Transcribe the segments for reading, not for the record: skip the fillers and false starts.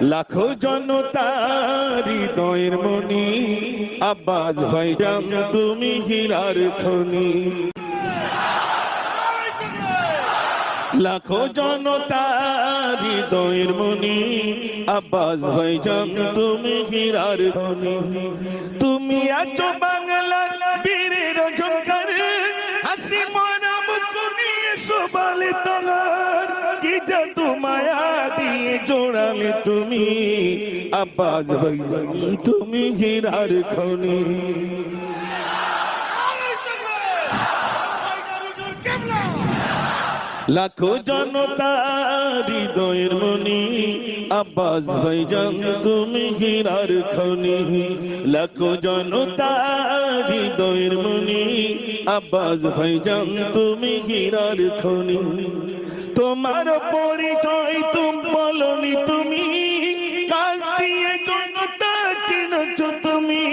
লাখো জনতার হৃদয়ের মনি, আব্বাস ভাইজান তুমি হীরার খনি। লাখো জনতার হৃদয়ের মনি, আব্বাস ভাইজান তুমি হীরার খনি। তুমি আছো বাংলার বীরের ঝংকার, হাসি মরা মুখ নিয়ে শোভালে তোমার। কি জাদু মায়া দিয়ে জোড়ালে তুমি, আব্বাস ভাইজান তুমি হীরার খনি। লাখো জনতার হৃদয়ের মনি, আব্বাস ভাইজান তুমি হীরার খনি। লাখো জনতার হৃদয়ের মনি, আব্বাস ভাইজান তুমি হীরার খনি। তোমার পরিচয় তুমি বলনি, তুমি কাজ দিয়ে জনতা চিনছ তুমি।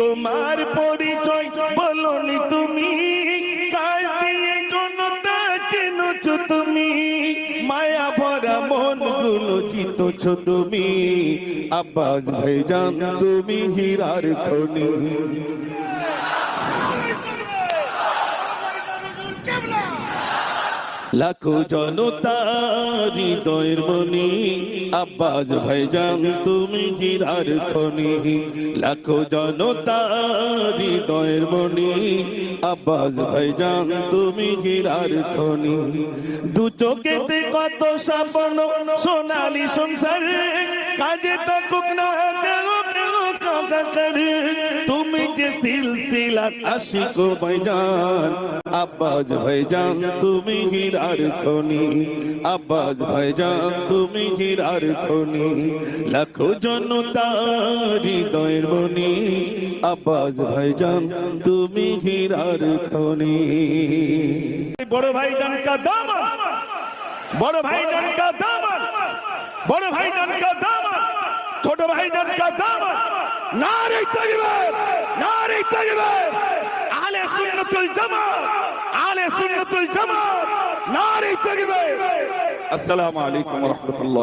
তোমার পরিচয় বলনি তুমি, কাজ দিয়ে জনতা চিনছ তুমি। মায়া ভরা মন গুলো চিতছ তুমি, আব্বাস ভাইজান তুমি হীরার খনি। লাখো জনতার হৃদয়ের মনি, আব্বাস ভাইজান তুমি হীরার খনি। লাখো জনতার হৃদয়ের মনি, আব্বাস ভাইজান তুমি হীরার খনি। দু চোখেতে কত স্বপ্ন সোনালী সংসার, কাজে থাকুক না তুমি যে সিলসিলার আশিক ভাইজান, আব্বাস ভাইজান তুমি হীরার খনি। আব্বাস ভাইজান তুমি হীরার খনি। লাখো জনতার হৃদয়ের মনি, আব্বাস ভাইজান তুমি হীরার খনি। বড় ভাইজান কা দামন, বড় ভাইজান কা দামন, বড় ভাইজান কা দামন, ছোট ভাইজান কা দামন। নারে তাকবীর, নারে তাকবীর। আহলে সুন্নাতুল জামাত, আহলে সুন্নাতুল জামাত, নারে তাকবীর। আসসালামু আলাইকুম ওয়া রাহমাতুল্লাহ।